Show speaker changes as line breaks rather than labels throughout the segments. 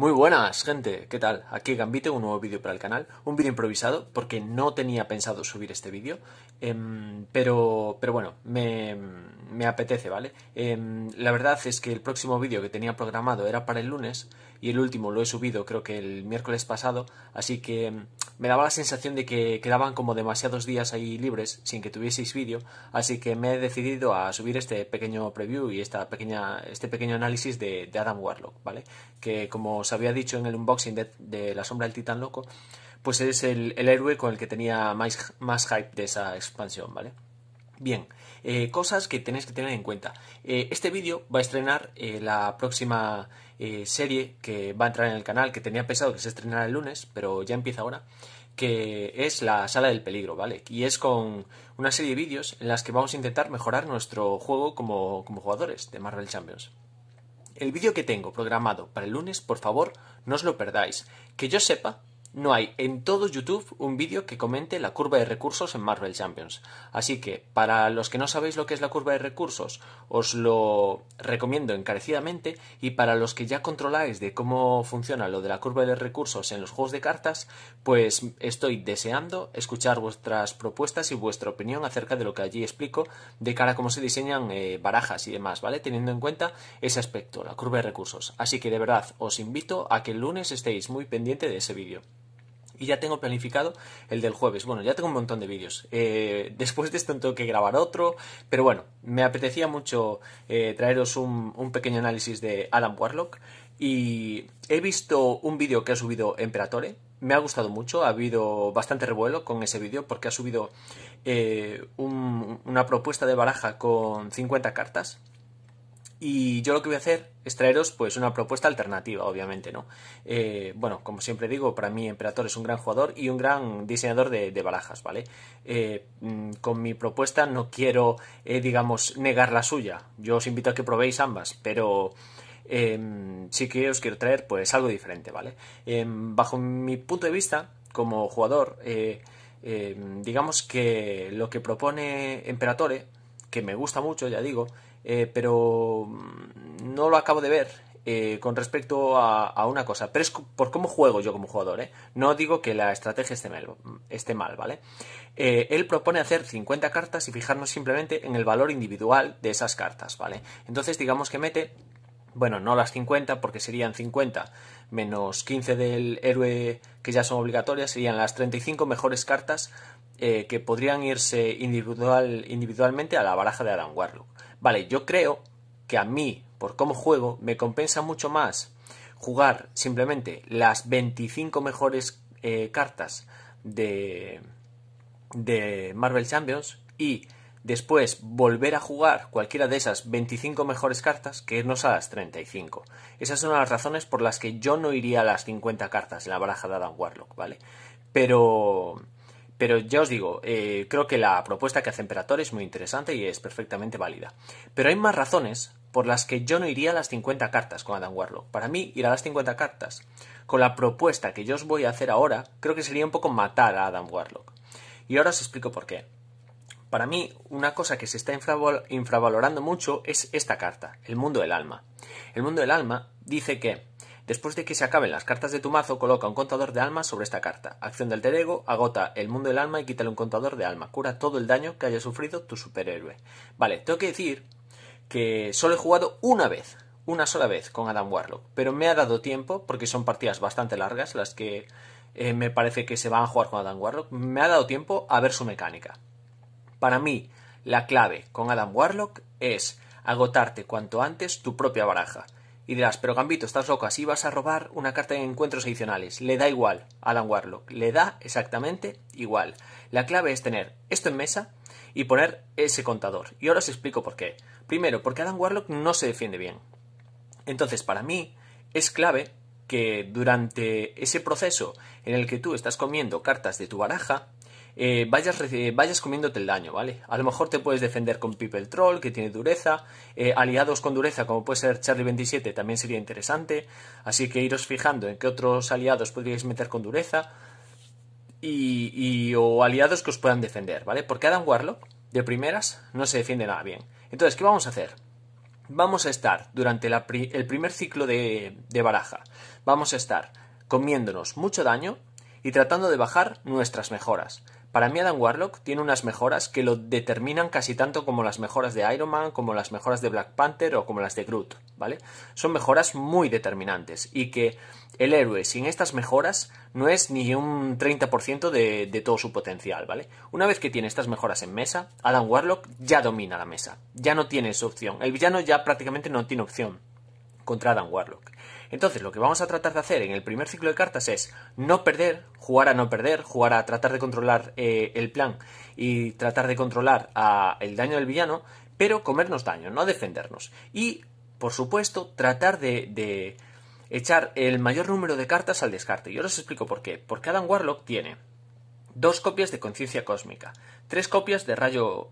Muy buenas, gente, ¿qué tal? Aquí Gambito, un nuevo vídeo para el canal, un vídeo improvisado porque no tenía pensado subir este vídeo, pero bueno, me apetece, ¿vale? La verdad es que el próximo vídeo que tenía programado era para el lunes y el último lo he subido creo que el miércoles pasado, así que me daba la sensación de que quedaban como demasiados días ahí libres sin que tuvieseis vídeo, así que me he decidido a subir este pequeño preview y este pequeño análisis de Adam Warlock, ¿vale? Que como os había dicho en el unboxing de La Sombra del Titán Loco, pues es el héroe con el que tenía más hype de esa expansión, ¿vale? Bien, cosas que tenéis que tener en cuenta. Este vídeo va a estrenar la próxima serie que va a entrar en el canal, que tenía pensado que se estrenara el lunes, pero ya empieza ahora, que es la Sala del Peligro, ¿vale? Y es con una serie de vídeos en las que vamos a intentar mejorar nuestro juego como jugadores de Marvel Champions. El vídeo que tengo programado para el lunes, por favor, no os lo perdáis. Que yo sepa, no hay en todo YouTube un vídeo que comente la curva de recursos en Marvel Champions. Así que, para los que no sabéis lo que es la curva de recursos, os lo recomiendo encarecidamente. Y para los que ya controláis de cómo funciona lo de la curva de recursos en los juegos de cartas, pues estoy deseando escuchar vuestras propuestas y vuestra opinión acerca de lo que allí explico de cara a cómo se diseñan barajas y demás, ¿vale? Teniendo en cuenta ese aspecto, la curva de recursos. Así que de verdad os invito a que el lunes estéis muy pendiente de ese vídeo. Y ya tengo planificado el del jueves. Bueno, ya tengo un montón de vídeos. Después de esto tengo que grabar otro. Pero bueno, me apetecía mucho traeros un pequeño análisis de Adam Warlock. Y he visto un vídeo que ha subido Emperatore. Me ha gustado mucho. Ha habido bastante revuelo con ese vídeo porque ha subido una propuesta de baraja con 50 cartas. Y yo lo que voy a hacer es traeros pues una propuesta alternativa, obviamente, ¿no? Bueno, como siempre digo, para mí Emperador es un gran jugador y un gran diseñador de barajas, ¿vale? Con mi propuesta no quiero, digamos, negar la suya. Yo os invito a que probéis ambas, pero sí que os quiero traer pues algo diferente, ¿vale? Bajo mi punto de vista, como jugador, digamos que lo que propone Emperatore, que me gusta mucho, ya digo, pero no lo acabo de ver con respecto a una cosa, pero es por cómo juego yo como jugador, ¿eh? No digo que la estrategia esté mal, ¿vale? Él propone hacer 50 cartas y fijarnos simplemente en el valor individual de esas cartas, ¿vale? Entonces digamos que mete, bueno, no las 50 porque serían 50 menos 15 del héroe que ya son obligatorias, serían las 35 mejores cartas que podrían irse individualmente a la baraja de Adam Warlock. Vale, yo creo que a mí, por cómo juego, me compensa mucho más jugar simplemente las 25 mejores cartas de Marvel Champions y después volver a jugar cualquiera de esas 25 mejores cartas que irnos a las 35. Esas son las razones por las que yo no iría a las 50 cartas en la baraja de Adam Warlock, ¿vale? Pero ya os digo, creo que la propuesta que hace Imperator es muy interesante y es perfectamente válida. Pero hay más razones por las que yo no iría a las 50 cartas con Adam Warlock. Para mí, ir a las 50 cartas con la propuesta que yo os voy a hacer ahora, creo que sería un poco matar a Adam Warlock. Y ahora os explico por qué. Para mí, una cosa que se está infravalorando mucho es esta carta, el Mundo del Alma. El Mundo del Alma dice que después de que se acaben las cartas de tu mazo, coloca un contador de almas sobre esta carta. Acción del alter ego, agota el Mundo del Alma y quítale un contador de alma. Cura todo el daño que haya sufrido tu superhéroe. Vale, tengo que decir que solo he jugado una sola vez con Adam Warlock, pero me ha dado tiempo, porque son partidas bastante largas las que me parece que se van a jugar con Adam Warlock, me ha dado tiempo a ver su mecánica. Para mí, la clave con Adam Warlock es agotarte cuanto antes tu propia baraja. Y dirás, pero Gambito, estás loco, así vas a robar una carta de encuentros adicionales. Le da igual a Adam Warlock, le da exactamente igual. La clave es tener esto en mesa y poner ese contador. Y ahora os explico por qué. Primero, porque Adam Warlock no se defiende bien. Entonces, para mí, es clave que durante ese proceso en el que tú estás comiendo cartas de tu baraja, vayas comiéndote el daño, ¿vale? A lo mejor te puedes defender con People Troll, que tiene dureza, aliados con dureza, como puede ser Charlie 27, también sería interesante, así que iros fijando en qué otros aliados podríais meter con dureza, o aliados que os puedan defender, ¿vale? Porque Adam Warlock, de primeras, no se defiende nada bien. Entonces, ¿qué vamos a hacer? vamos a estar durante el primer ciclo de baraja, vamos a estar comiéndonos mucho daño y tratando de bajar nuestras mejoras. Para mí Adam Warlock tiene unas mejoras que lo determinan casi tanto como las mejoras de Iron Man, como las mejoras de Black Panther o como las de Groot, ¿vale? Son mejoras muy determinantes y que el héroe sin estas mejoras no es ni un 30% de todo su potencial, ¿vale? Una vez que tiene estas mejoras en mesa, Adam Warlock ya domina la mesa, ya no tiene esa opción. El villano ya prácticamente no tiene opción contra Adam Warlock. Entonces lo que vamos a tratar de hacer en el primer ciclo de cartas es no perder, jugar a tratar de controlar el plan y tratar de controlar el daño del villano, pero comernos daño, no defendernos. Y, por supuesto, tratar de echar el mayor número de cartas al descarte. Y ahora os explico por qué. Porque Adam Warlock tiene 2 copias de conciencia cósmica, 3 copias de rayo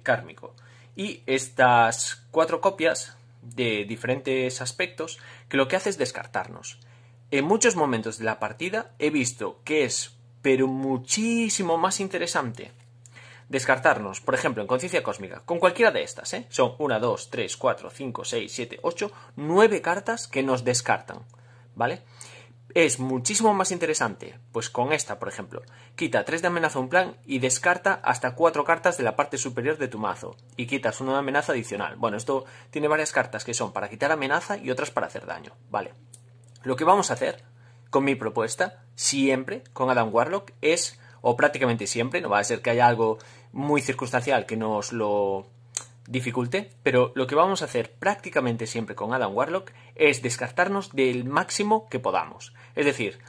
kármico y estas 4 copias de diferentes aspectos que lo que hace es descartarnos. En muchos momentos de la partida he visto que es pero muchísimo más interesante descartarnos, por ejemplo, en conciencia cósmica, con cualquiera de estas, son 1, 2, 3, 4, 5, 6, 7, 8, 9 cartas que nos descartan, ¿vale? Es muchísimo más interesante, pues con esta, por ejemplo, quita 3 de amenaza a un plan y descarta hasta 4 cartas de la parte superior de tu mazo y quitas una amenaza adicional. Bueno, esto tiene varias cartas que son para quitar amenaza y otras para hacer daño, ¿vale? Lo que vamos a hacer con mi propuesta, siempre con Adam Warlock, es, o prácticamente siempre, no va a ser que haya algo muy circunstancial que nos lo dificulte, pero lo que vamos a hacer prácticamente siempre con Adam Warlock es descartarnos del máximo que podamos. Es decir,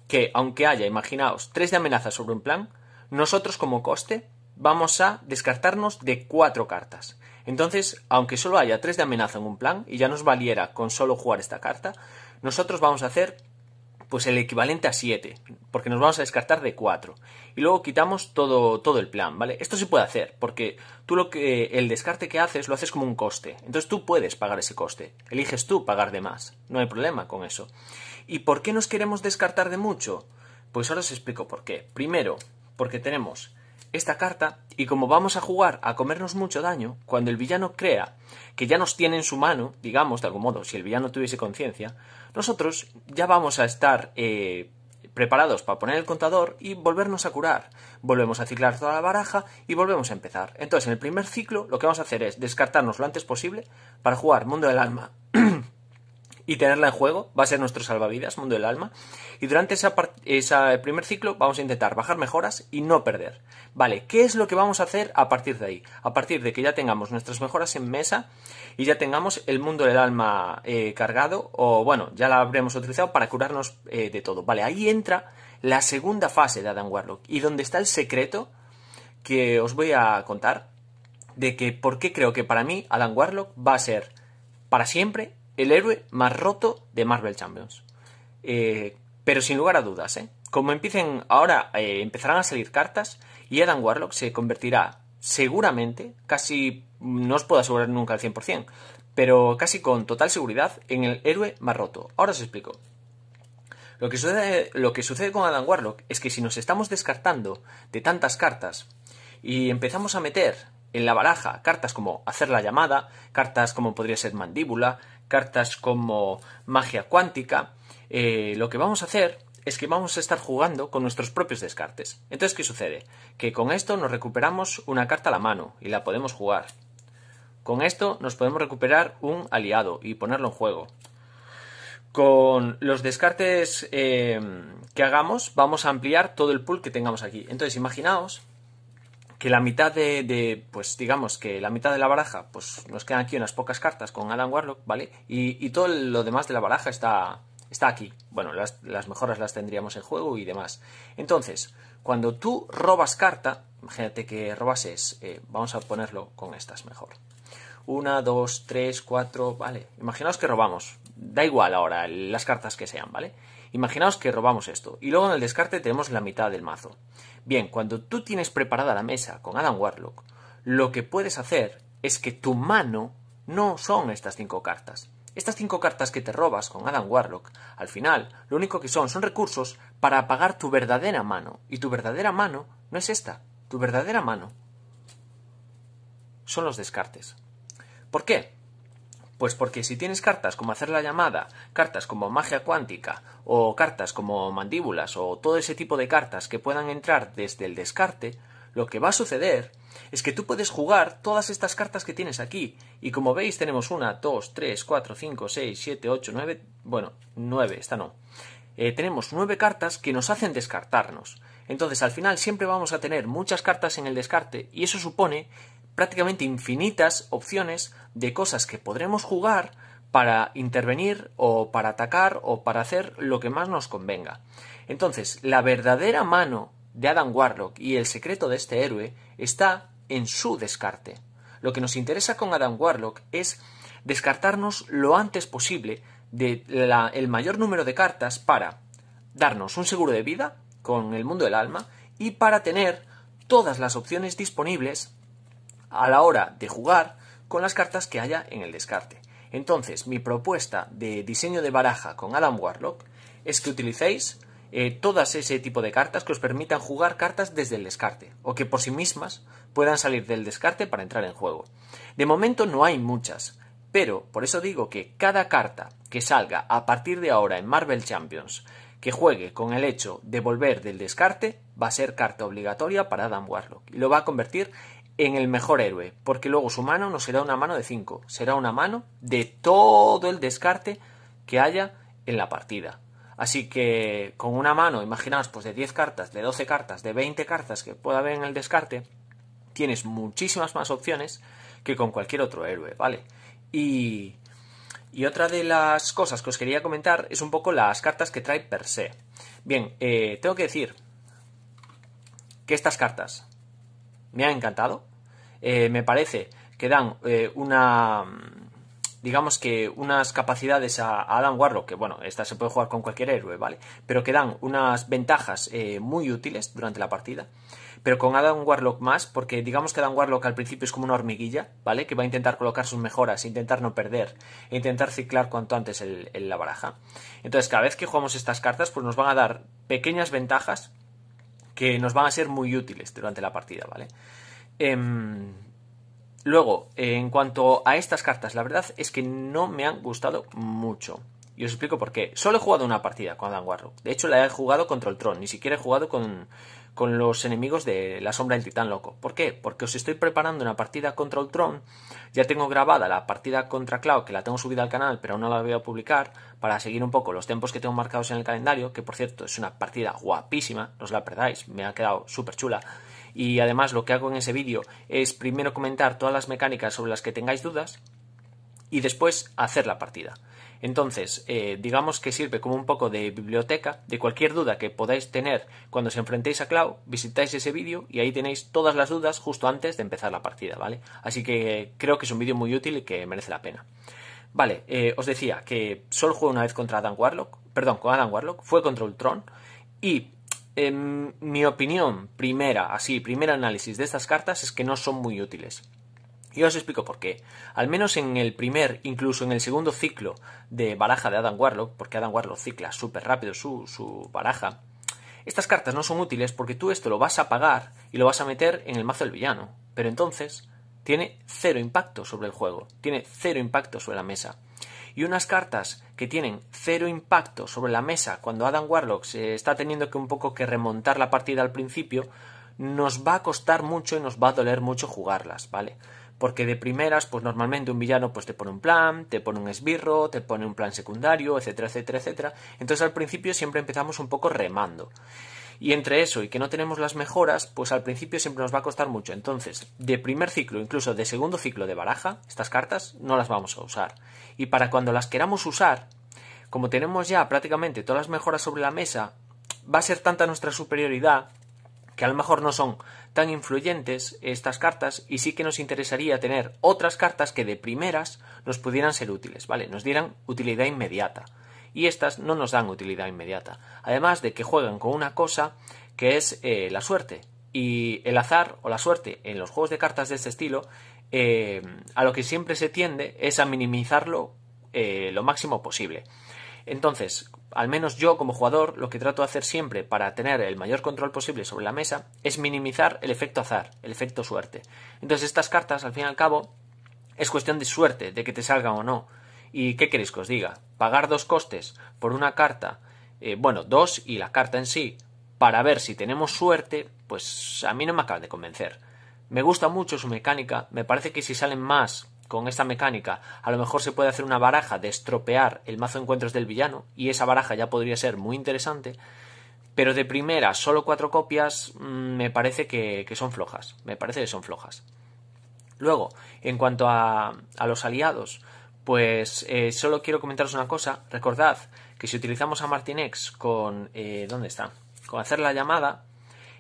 que aunque haya, imaginaos, 3 de amenaza sobre un plan, nosotros como coste vamos a descartarnos de 4 cartas. Entonces, aunque solo haya 3 de amenaza en un plan y ya nos valiera con solo jugar esta carta, nosotros vamos a hacer pues el equivalente a 7, porque nos vamos a descartar de 4. Y luego quitamos todo el plan, ¿vale? Esto se puede hacer, porque tú el descarte que haces lo haces como un coste. Entonces tú puedes pagar ese coste. Eliges tú pagar de más. No hay problema con eso. ¿Y por qué nos queremos descartar de mucho? Pues ahora os explico por qué. Primero, porque tenemos esta carta y como vamos a jugar a comernos mucho daño, cuando el villano crea que ya nos tiene en su mano, digamos, de algún modo, si el villano tuviese conciencia, nosotros ya vamos a estar preparados para poner el contador y volvernos a curar. Volvemos a ciclar toda la baraja y volvemos a empezar. Entonces, en el primer ciclo, lo que vamos a hacer es descartarnos lo antes posible para jugar Mundo del Alma y tenerla en juego, va a ser nuestro salvavidas, Mundo del Alma, y durante ese primer ciclo vamos a intentar bajar mejoras y no perder. Vale, ¿qué es lo que vamos a hacer a partir de ahí? A partir de que ya tengamos nuestras mejoras en mesa y ya tengamos el Mundo del Alma cargado, o bueno, ya la habremos utilizado para curarnos de todo. Vale, ahí entra la segunda fase de Adam Warlock, y donde está el secreto que os voy a contar, de que por qué creo que para mí Adam Warlock va a ser para siempre el héroe más roto de Marvel Champions. Pero sin lugar a dudas, como empiecen ahora, empezarán a salir cartas y Adam Warlock se convertirá seguramente, casi no os puedo asegurar nunca al 100%, pero casi con total seguridad, en el héroe más roto. Ahora os explico. Lo que sucede con Adam Warlock es que si nos estamos descartando de tantas cartas y empezamos a meter en la baraja cartas como hacer la llamada, cartas como podría ser mandíbula, cartas como magia cuántica, lo que vamos a hacer es que vamos a estar jugando con nuestros propios descartes. Entonces, ¿qué sucede? Que con esto nos recuperamos una carta a la mano y la podemos jugar. Con esto nos podemos recuperar un aliado y ponerlo en juego. Con los descartes que hagamos vamos a ampliar todo el pool que tengamos aquí. Entonces, imaginaos que la mitad pues digamos que la mitad de la baraja, pues nos quedan aquí unas pocas cartas con Adam Warlock, ¿vale? Y todo lo demás de la baraja está aquí. Bueno, las mejoras las tendríamos en juego y demás. Entonces, cuando tú robas carta, imagínate que robases, vamos a ponerlo con estas mejor. 1, 2, 3, 4, vale. Imaginaos que robamos, da igual ahora las cartas que sean, ¿vale? Imaginaos que robamos esto y luego en el descarte tenemos la mitad del mazo. Bien, cuando tú tienes preparada la mesa con Adam Warlock, lo que puedes hacer es que tu mano no son estas 5 cartas. Estas 5 cartas que te robas con Adam Warlock, al final, lo único que son recursos para apagar tu verdadera mano. Y tu verdadera mano no es esta. Tu verdadera mano son los descartes. ¿Por qué? Pues porque si tienes cartas como hacer la llamada, cartas como magia cuántica o cartas como mandíbulas o todo ese tipo de cartas que puedan entrar desde el descarte, lo que va a suceder es que tú puedes jugar todas estas cartas que tienes aquí. Y como veis tenemos 1, 2, 3, 4, 5, 6, 7, 8, 9... Bueno, 9, esta no. Tenemos 9 cartas que nos hacen descartarnos. Entonces al final siempre vamos a tener muchas cartas en el descarte y eso supone prácticamente infinitas opciones de cosas que podremos jugar para intervenir o para atacar o para hacer lo que más nos convenga. Entonces, la verdadera mano de Adam Warlock y el secreto de este héroe está en su descarte. Lo que nos interesa con Adam Warlock es descartarnos lo antes posible el mayor número de cartas para darnos un seguro de vida con el mundo del alma y para tener todas las opciones disponibles a la hora de jugar con las cartas que haya en el descarte. Entonces, mi propuesta de diseño de baraja con Adam Warlock es que utilicéis todas ese tipo de cartas que os permitan jugar cartas desde el descarte o que por sí mismas puedan salir del descarte para entrar en juego. De momento no hay muchas, pero por eso digo que cada carta que salga a partir de ahora en Marvel Champions que juegue con el hecho de volver del descarte va a ser carta obligatoria para Adam Warlock y lo va a convertir en el mejor héroe, porque luego su mano no será una mano de 5, será una mano de todo el descarte que haya en la partida. Así que con una mano, imaginaos, pues de 10 cartas, de 12 cartas, de 20 cartas que pueda haber en el descarte, tienes muchísimas más opciones que con cualquier otro héroe, ¿vale? Y otra de las cosas que os quería comentar es un poco las cartas que trae per se. Bien, tengo que decir que estas cartas me han encantado. Me parece que dan digamos que unas capacidades a Adam Warlock, que bueno, esta se puede jugar con cualquier héroe, ¿vale? Pero que dan unas ventajas muy útiles durante la partida. Pero con Adam Warlock más, porque digamos que Adam Warlock al principio es como una hormiguilla, ¿vale? Que va a intentar colocar sus mejoras, intentar no perder, e intentar ciclar cuanto antes la baraja. Entonces, cada vez que jugamos estas cartas, pues nos van a dar pequeñas ventajas que nos van a ser muy útiles durante la partida, ¿vale? Luego, en cuanto a estas cartas, la verdad es que no me han gustado mucho. Y os explico por qué. Solo he jugado una partida con Adam Warlock. De hecho, la he jugado contra Ultron. Ni siquiera he jugado con los enemigos de la sombra del titán loco. ¿Por qué? Porque os estoy preparando una partida contra Ultron. Ya tengo grabada la partida contra Cloud, que la tengo subida al canal, pero aún no la voy a publicar, para seguir un poco los tiempos que tengo marcados en el calendario, que por cierto es una partida guapísima, no os la perdáis, me ha quedado súper chula. Y además lo que hago en ese vídeo es primero comentar todas las mecánicas sobre las que tengáis dudas y después hacer la partida. Entonces, digamos que sirve como un poco de biblioteca de cualquier duda que podáis tener cuando os enfrentéis a Cloud, visitáis ese vídeo y ahí tenéis todas las dudas justo antes de empezar la partida, ¿vale? Así que creo que es un vídeo muy útil y que merece la pena. Vale, os decía que solo jugué una vez contra Adam Warlock, con Adam Warlock, fue contra Ultron y mi opinión primer análisis de estas cartas es que no son muy útiles. Y os explico por qué. Al menos en el primer, incluso en el segundo ciclo de baraja de Adam Warlock, porque Adam Warlock cicla súper rápido su baraja, estas cartas no son útiles porque tú esto lo vas a pagar y lo vas a meter en el mazo del villano. Pero entonces tiene cero impacto sobre el juego, tiene cero impacto sobre la mesa. Y unas cartas que tienen cero impacto sobre la mesa cuando Adam Warlock se está teniendo que un poco que remontar la partida al principio, nos va a costar mucho y nos va a doler mucho jugarlas, ¿vale? Porque de primeras, pues normalmente un villano pues te pone un plan, te pone un esbirro, te pone un plan secundario, etcétera, etcétera, etcétera. Entonces al principio siempre empezamos un poco remando. Y entre eso y que no tenemos las mejoras, pues al principio siempre nos va a costar mucho. Entonces, de primer ciclo, incluso de segundo ciclo de baraja, estas cartas no las vamos a usar. Y para cuando las queramos usar, como tenemos ya prácticamente todas las mejoras sobre la mesa, va a ser tanta nuestra superioridad que a lo mejor no son tan influyentes estas cartas y sí que nos interesaría tener otras cartas que de primeras nos pudieran ser útiles, ¿vale? Nos dieran utilidad inmediata. Y estas no nos dan utilidad inmediata. Además de que juegan con una cosa que es la suerte. Y el azar o la suerte en los juegos de cartas de este estilo, a lo que siempre se tiende es a minimizarlo lo máximo posible. Entonces, al menos yo como jugador, lo que trato de hacer siempre para tener el mayor control posible sobre la mesa es minimizar el efecto azar, el efecto suerte. Entonces estas cartas, al fin y al cabo, Es cuestión de suerte, de que te salgan o no. ¿Y qué queréis que os diga? Pagar 2 costes por una carta, 2 y la carta en sí, para ver si tenemos suerte, pues a mí no me acaba de convencer. Me gusta mucho su mecánica, me parece que si salen más con esta mecánica, a lo mejor se puede hacer una baraja de estropear el mazo de encuentros del villano, y esa baraja ya podría ser muy interesante, pero de primera, solo 4 copias, me parece que son flojas, Luego, en cuanto a los aliados, pues solo quiero comentaros una cosa. Recordad que si utilizamos a Martinex con... ¿dónde está? Con hacer la llamada,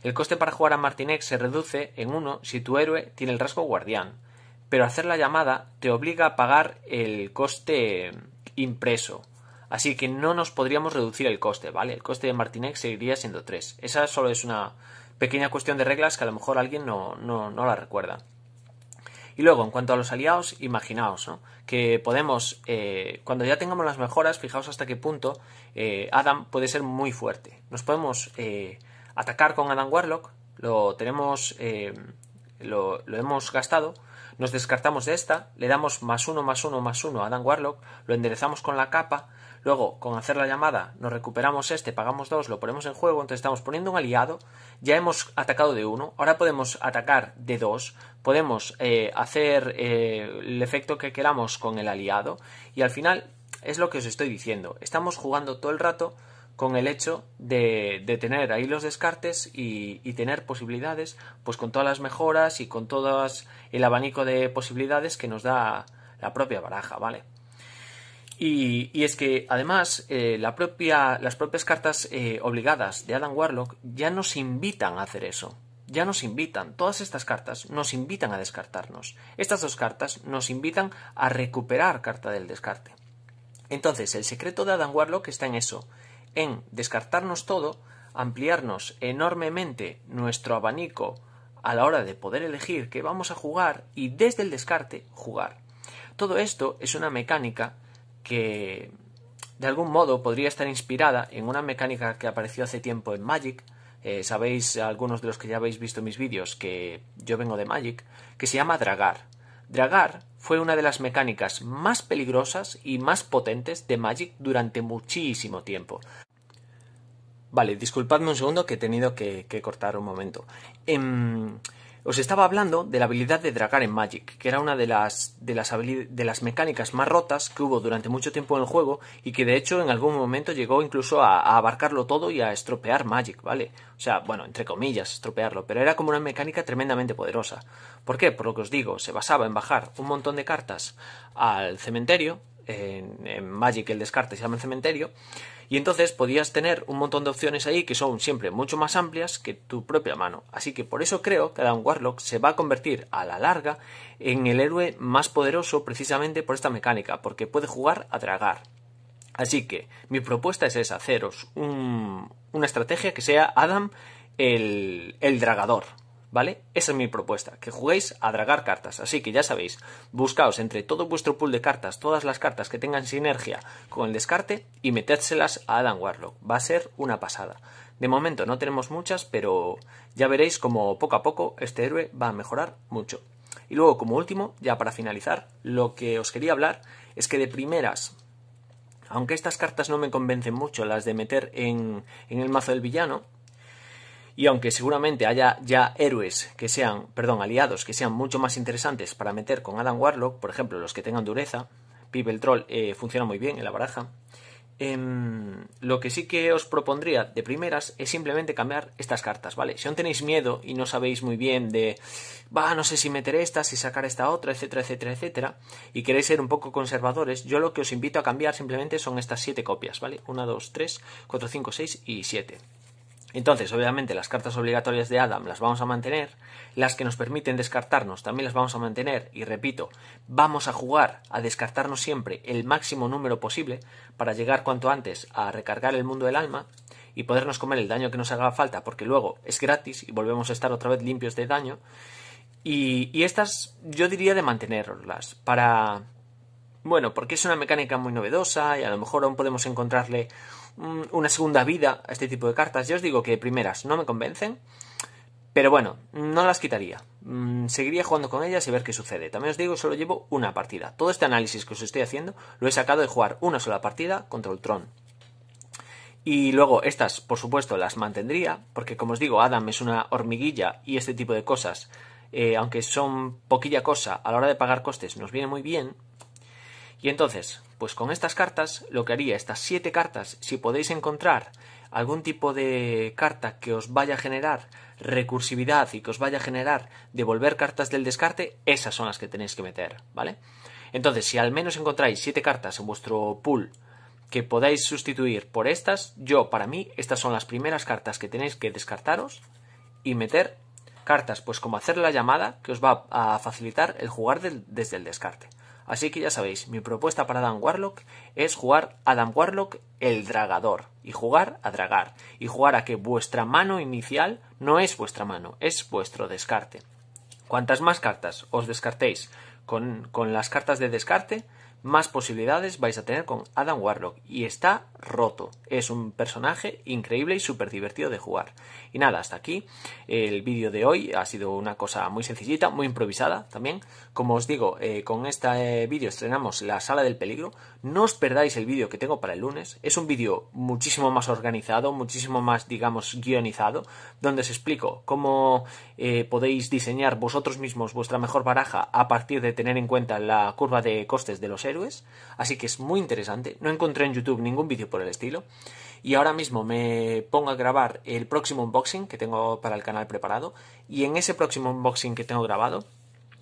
el coste para jugar a Martinex se reduce en 1 si tu héroe tiene el rasgo guardián. Pero hacer la llamada te obliga a pagar el coste impreso. Así que no nos podríamos reducir el coste, ¿vale? El coste de Martinex seguiría siendo 3. Esa solo es una pequeña cuestión de reglas que a lo mejor alguien no la recuerda. Y luego, en cuanto a los aliados, imaginaos, ¿no? Que podemos, cuando ya tengamos las mejoras, fijaos hasta qué punto Adam puede ser muy fuerte. Nos podemos atacar con Adam Warlock, lo tenemos, lo hemos gastado, nos descartamos de esta, le damos +1/+1/+1 a Adam Warlock, lo enderezamos con la capa, luego con hacer la llamada nos recuperamos pagamos 2, lo ponemos en juego, entonces estamos poniendo un aliado, ya hemos atacado de 1, ahora podemos atacar de 2, podemos hacer el efecto que queramos con el aliado, y al final es lo que os estoy diciendo, estamos jugando todo el rato con el hecho de tener ahí los descartes y tener posibilidades, pues con todas las mejoras y con todo el abanico de posibilidades que nos da la propia baraja, ¿vale? Y es que además las propias cartas obligadas de Adam Warlock ya nos invitan a hacer eso. Ya nos invitan, todas estas cartas nos invitan a descartarnos. Estas 2 cartas nos invitan a recuperar carta del descarte. Entonces, el secreto de Adam Warlock está en eso, en descartarnos todo, ampliarnos enormemente nuestro abanico a la hora de poder elegir qué vamos a jugar y desde el descarte jugar. Todo esto es una mecánica que de algún modo podría estar inspirada en una mecánica que apareció hace tiempo en Magic. Sabéis, algunos de los que ya habéis visto mis vídeos, que yo vengo de Magic, que se llama Dragar. Dragar fue una de las mecánicas más peligrosas y más potentes de Magic durante muchísimo tiempo. Vale, disculpadme un segundo que he tenido que cortar un momento. Os estaba hablando de la habilidad de Dragar en Magic, que era una de las mecánicas más rotas que hubo durante mucho tiempo en el juego y que de hecho en algún momento llegó incluso a abarcarlo todo y a estropear Magic, ¿vale? O sea, bueno, entre comillas, estropearlo, pero era como una mecánica tremendamente poderosa. ¿Por qué? Por lo que os digo, se basaba en bajar un montón de cartas al cementerio. En Magic el descarte se llama el cementerio, y entonces podías tener un montón de opciones ahí que son siempre mucho más amplias que tu propia mano. Así que por eso creo que Adam Warlock se va a convertir a la larga en el héroe más poderoso precisamente por esta mecánica, porque puede jugar a dragar. Así que mi propuesta es esa, haceros una estrategia que sea Adam el dragador, ¿vale? Esa es mi propuesta, que juguéis a dragar cartas. Así que ya sabéis, buscaos entre todo vuestro pool de cartas, todas las cartas que tengan sinergia con el descarte y metedselas a Adam Warlock. Va a ser una pasada. De momento no tenemos muchas, pero ya veréis como poco a poco este héroe va a mejorar mucho. Y luego, como último, ya para finalizar, lo que os quería hablar es que de primeras, aunque estas cartas no me convencen mucho, las de meter en el mazo del villano, y aunque seguramente haya ya héroes que sean, aliados que sean mucho más interesantes para meter con Adam Warlock, por ejemplo, los que tengan dureza, Pipe el Troll funciona muy bien en la baraja. Lo que sí que os propondría de primeras es simplemente cambiar estas cartas, ¿vale? Si aún tenéis miedo y no sabéis muy bien no sé si meter esta, si sacar esta otra, etcétera, etcétera, etcétera, y queréis ser un poco conservadores, yo lo que os invito a cambiar simplemente son estas 7 copias, ¿vale? 1, 2, 3, 4, 5, 6 y 7. Entonces, obviamente, las cartas obligatorias de Adam las vamos a mantener, las que nos permiten descartarnos también las vamos a mantener, y repito, vamos a jugar a descartarnos siempre el máximo número posible para llegar cuanto antes a recargar el mundo del alma y podernos comer el daño que nos haga falta, porque luego es gratis y volvemos a estar otra vez limpios de daño. Y estas yo diría de mantenerlas porque es una mecánica muy novedosa y a lo mejor aún podemos encontrarle una segunda vida a este tipo de cartas. Yo os digo que de primeras no me convencen, Pero bueno, no las quitaría. Seguiría jugando con ellas y ver qué sucede. También os digo, solo llevo una partida. Todo este análisis que os estoy haciendo lo he sacado de jugar una sola partida contra Ultron. Y luego estas, por supuesto, las mantendría, porque como os digo, Adam es una hormiguilla y este tipo de cosas, aunque son poquilla cosa, a la hora de pagar costes nos viene muy bien. Y entonces, pues con estas cartas, lo que haría, estas 7 cartas, si podéis encontrar algún tipo de carta que os vaya a generar recursividad y que os vaya a generar devolver cartas del descarte, esas son las que tenéis que meter, ¿vale? Entonces, si al menos encontráis 7 cartas en vuestro pool que podáis sustituir por estas, para mí, estas son las primeras cartas que tenéis que descartaros y meter cartas, pues como hacer la llamada, que os va a facilitar el jugar desde el descarte. Así que ya sabéis, mi propuesta para Adam Warlock es jugar Adam Warlock el dragador, y jugar a dragar, y jugar a que vuestra mano inicial no es vuestra mano, es vuestro descarte. Cuantas más cartas os descartéis con las cartas de descarte, más posibilidades vais a tener con Adam Warlock. Y está roto. Es un personaje increíble y súper divertido de jugar. Y nada, hasta aquí el vídeo de hoy. Ha sido una cosa muy sencillita, muy improvisada también. Como os digo, con este vídeo estrenamos la Sala del Peligro. No os perdáis el vídeo que tengo para el lunes. Es un vídeo muchísimo más organizado, muchísimo más, digamos, guionizado, donde os explico cómo podéis diseñar vosotros mismos vuestra mejor baraja a partir de tener en cuenta la curva de costes de los héroes. Así que es muy interesante. No encontré en YouTube ningún vídeo por el estilo. Y ahora mismo me pongo a grabar el próximo unboxing que tengo para el canal preparado. Y en ese próximo unboxing que tengo grabado,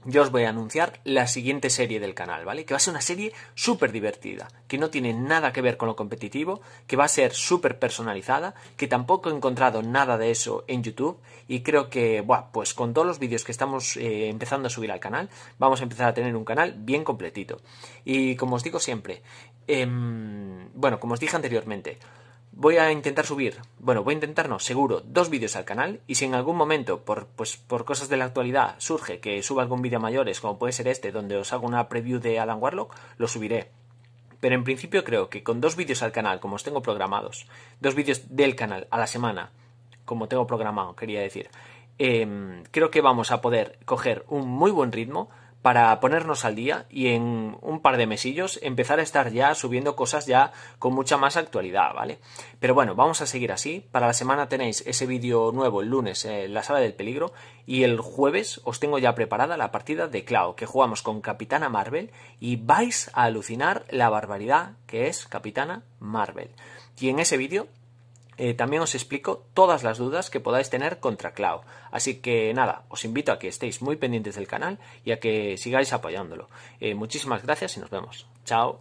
yo os voy a anunciar la siguiente serie del canal, ¿vale? Que va a ser una serie súper divertida, que no tiene nada que ver con lo competitivo, que va a ser súper personalizada, que tampoco he encontrado nada de eso en YouTube y creo que, pues con todos los vídeos que estamos empezando a subir al canal, vamos a empezar a tener un canal bien completito. Y como os digo siempre, como os dije anteriormente, voy a intentar subir, seguro, 2 vídeos al canal, y si en algún momento, por cosas de la actualidad, surge que suba algún vídeo a mayores, como puede ser este, donde os hago una preview de Adam Warlock, lo subiré. Pero en principio creo que con 2 vídeos al canal, como os tengo programados, 2 vídeos del canal a la semana, como tengo programado, quería decir, creo que vamos a poder coger un muy buen ritmo para ponernos al día y en un par de mesillos empezar a estar ya subiendo cosas ya con mucha más actualidad, ¿vale? Pero bueno, vamos a seguir así. Para la semana tenéis ese vídeo nuevo el lunes en la Sala del Peligro y el jueves os tengo ya preparada la partida de Clau, que jugamos con Capitana Marvel y vais a alucinar la barbaridad que es Capitana Marvel. Y en ese vídeo también os explico todas las dudas que podáis tener contra Clau. Así que nada, os invito a que estéis muy pendientes del canal y a que sigáis apoyándolo. Muchísimas gracias y nos vemos. Chao.